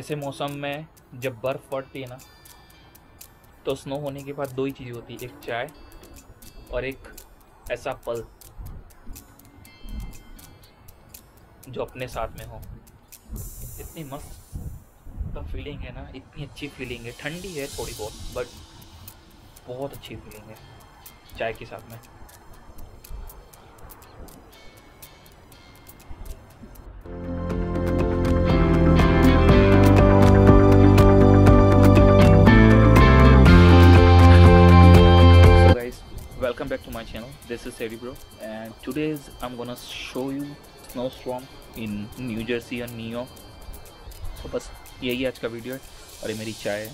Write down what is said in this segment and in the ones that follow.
ऐसे मौसम में जब बर्फ़ पड़ती है ना, तो स्नो होने के बाद दो ही चीज़ होती है, एक चाय और एक ऐसा पल जो अपने साथ में हो। इतनी मस्त तो फीलिंग है ना, इतनी अच्छी फीलिंग है। ठंडी है थोड़ी बहुत, बट बहुत अच्छी फीलिंग है चाय के साथ में। Welcome back to my channel. This is Seri Bro, and today I'm gonna show you Snowstorm in New Jersey और New York. तो बस यही आज का वीडियो है और ये मेरी चाय है।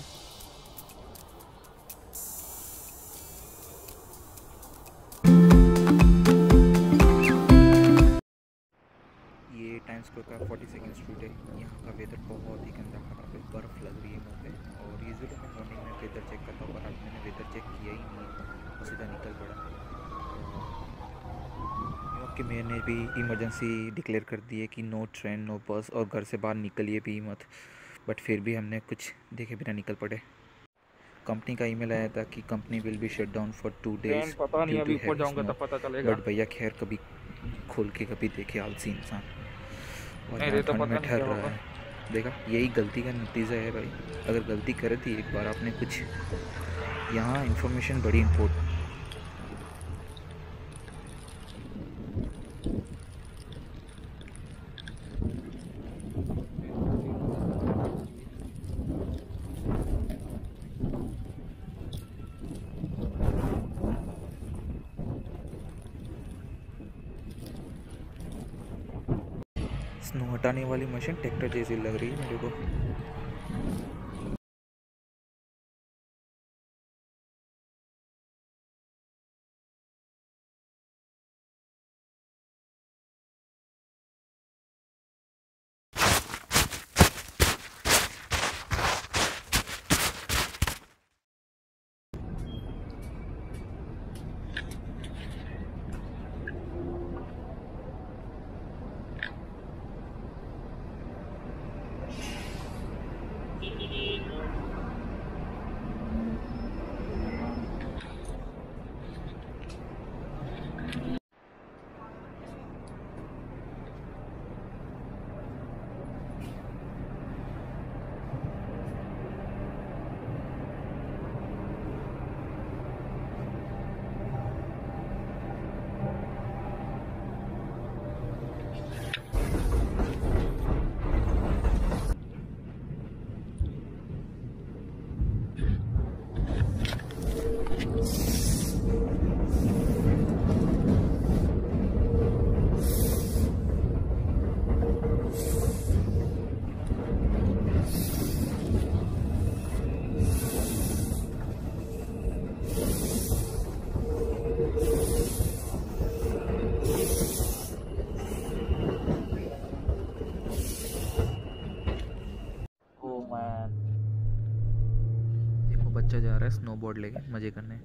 ये टाइम्स स्क्वायर का 42nd स्ट्रीट है। यहाँ का वेदर बहुत ही गंदा खराब है, बर्फ़ लग रही है मुँह पे। और यूजुअली मैं मॉर्निंग में वेदर चेक करता हूँ, पर आज मैंने वेदर चेक किया ही नहीं है और सीधा निकल पड़ा। न्यूयॉर्क के मेयर ने भी इमरजेंसी डिक्लेयर कर दी है कि नो ट्रेन नो बस और घर से बाहर निकलिए भी मत। बट फिर भी हमने कुछ देखे बिना निकल पड़े। कंपनी का ईमेल आया था कि company will be shut down for 2 days पता नहीं, अभी ऊपर हैवी जाऊंगा स्नो। तब पता चलेगा। बट भैया खैर कभी खोल के कभी देखे आलसी इंसान, और नहीं यहाँ तो ठंड पता में नहीं ठहर क्या रहा होगा। है। देखा, यही गलती का नतीजा है भाई। अगर गलती कर दी एक बार आपने कुछ, यहाँ इन्फॉर्मेशन बड़ी इम्पोर्टेंट। स्नो हटाने वाली मशीन ट्रैक्टर जैसी लग रही है मेरे को। देखो बच्चा जा रहा है स्नोबोर्ड लेके मजे करने।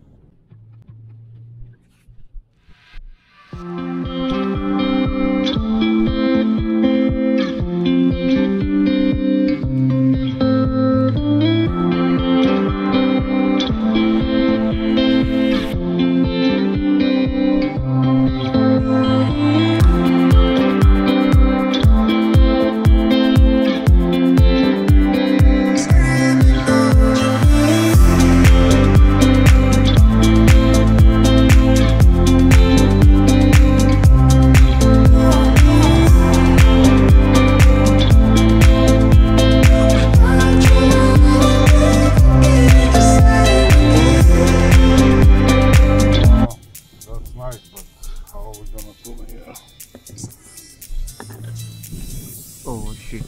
Oh shit.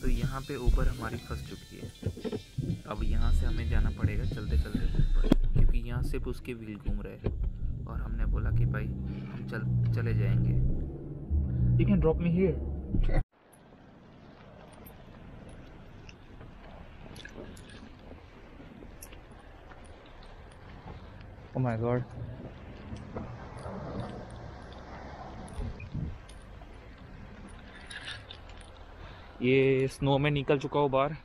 तो यहाँ पे ऊबर हमारी फंस चुकी है। अब यहाँ से हमें जाना पड़ेगा चलते चलते ऊपर, क्योंकि यहाँ सिर्फ उसके व्हील घूम रहे हैं। और हमने बोला कि भाई हम चले जाएंगे। You can drop me here. Oh my god. ये स्नो में निकल चुका हूँ बाहर,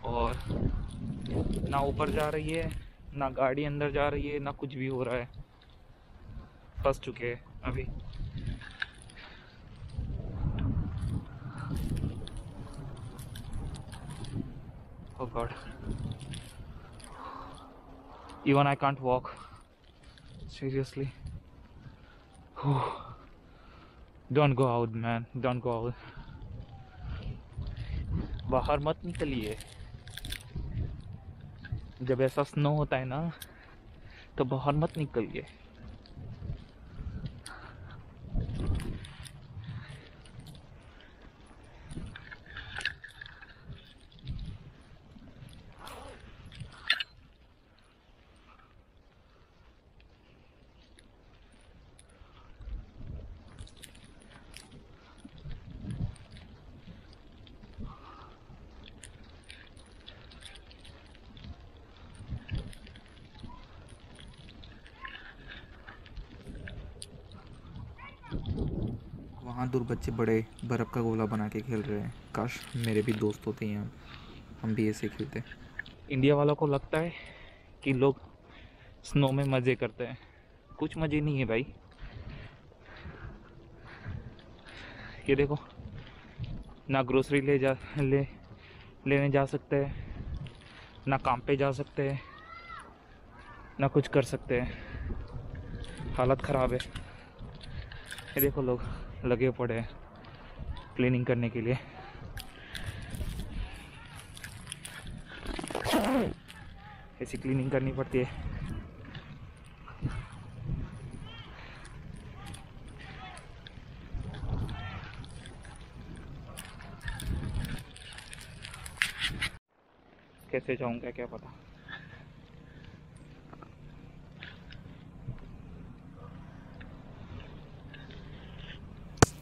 और ना ऊपर जा रही है, ना गाड़ी अंदर जा रही है, ना कुछ भी हो रहा है। फंस चुके हैं अभी। Oh God, even I can't walk. Seriously. Don't go out, man. Don't go out. बाहर मत निकलिए। जब ऐसा स्नो होता है ना, तो बाहर मत निकलिए। वहाँ दूर बच्चे बड़े बर्फ़ का गोला बना के खेल रहे हैं। काश मेरे भी दोस्त होते यहाँ, हम भी ऐसे खेलते। इंडिया वालों को लगता है कि लोग स्नो में मज़े करते हैं। कुछ मज़े नहीं है भाई। ये देखो, ना ग्रोसरी लेने जा सकते हैं, ना काम पे जा सकते हैं, ना कुछ कर सकते हैं। हालत ख़राब है। ये देखो, लोग लगे पड़े हैं क्लीनिंग करने के लिए। ऐसी क्लीनिंग करनी पड़ती है। कैसे जाऊंगा क्या पता।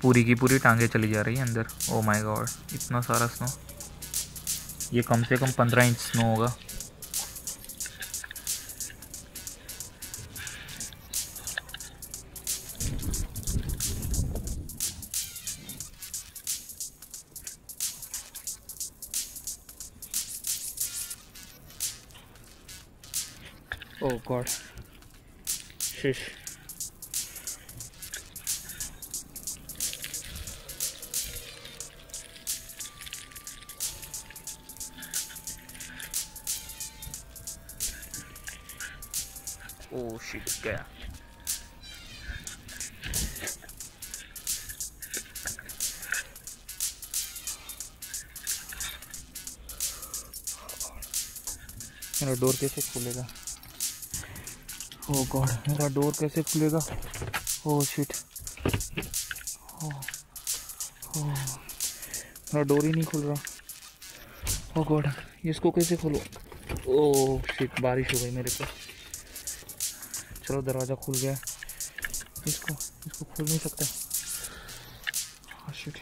पूरी की पूरी टांगे चली जा रही है अंदर। ओ माय गॉड, इतना सारा स्नो। ये कम से कम 15 इंच स्नो होगा। ओ गॉड, शिश। ओ शिट, गया। मेरा डोर कैसे खुलेगा? ओह गॉड, मेरा डोर कैसे खुलेगा? ओह शिट, मेरा डोर ही नहीं खुल रहा। ओह गॉड, इसको कैसे खोलो? ओह शिट, बारिश हो गई मेरे को। चलो, दरवाज़ा खुल गया। इसको खोल नहीं सकता। Oh shit.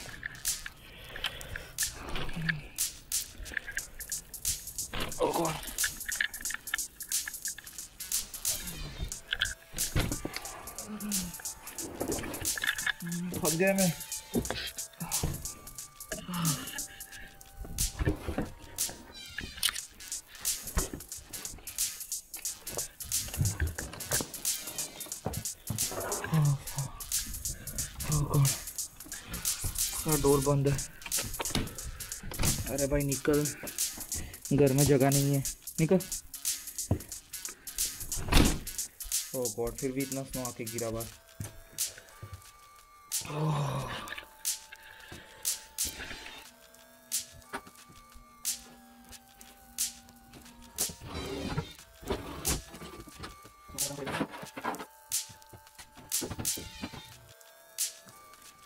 ओह गॉड, फंस गया मैं। डोर बंद है। अरे भाई निकल, घर में जगह नहीं है, निकल। ओह गॉड, फिर भी इतना स्नो आके गिरा बाहर।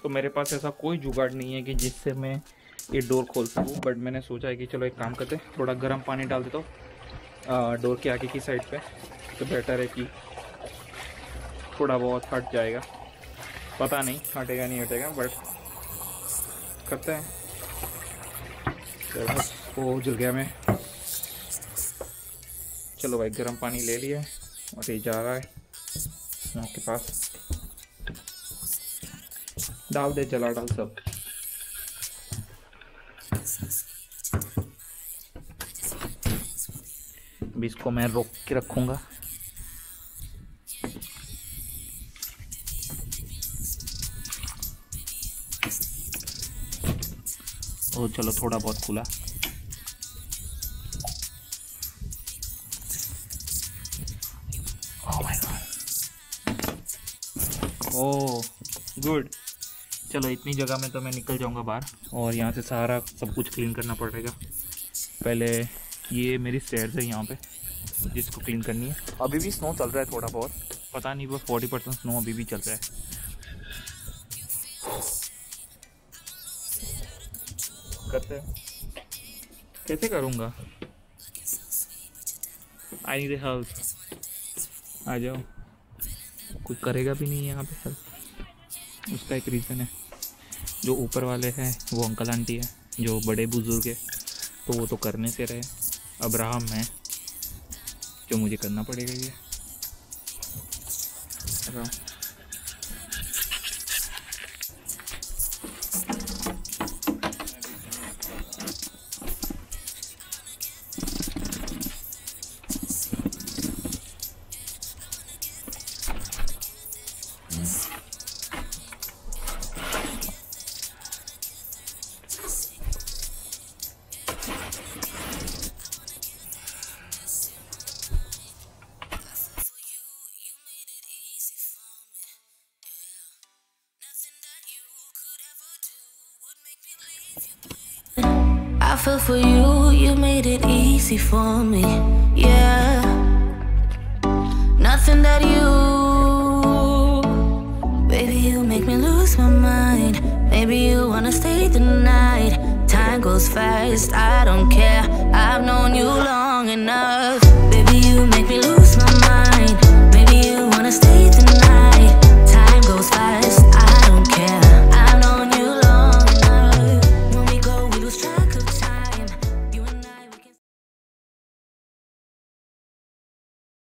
तो मेरे पास ऐसा कोई जुगाड़ नहीं है कि जिससे मैं ये डोर खोल सकूँ, बट मैंने सोचा है कि चलो एक काम करते हैं, थोड़ा गर्म पानी डाल देता हूँ डोर के आगे की साइड पे, तो बेटर है कि थोड़ा बहुत हट जाएगा। पता नहीं हटेगा नहीं हटेगा, बट करते हैं। चलो, जल गया मैं। चलो भाई, गर्म पानी ले लिया और ये जा रहा है स्नो के पास। डाल दे, जला डाल सब। अब इसको मैं रोक के रखूंगा। ओ चलो थोड़ा बहुत खुला। Oh my God, oh good. चलो इतनी जगह में तो मैं निकल जाऊंगा बाहर, और यहाँ से सारा सब कुछ क्लीन करना पड़ेगा। पहले ये मेरी स्टेयर्स है यहाँ पे जिसको क्लीन करनी है। अभी भी स्नो चल रहा है थोड़ा बहुत, पता नहीं वो 40% स्नो अभी भी चल रहा है। करते हैं, कैसे करूँगा? I need help. आ जाओ, कोई करेगा भी नहीं यहाँ पे हेल्प। उसका एक रीज़न है, जो ऊपर वाले हैं वो अंकल आंटी है, जो बड़े बुजुर्ग है, तो वो तो करने से रहे। अब रहा मैं, जो मुझे करना पड़ेगा ये। I feel for you, you made it easy for me, yeah. Nothing that you, baby, you make me lose my mind. Maybe you wanna stay the night. Time goes fast, I don't care. I've known you long enough. Baby, you make me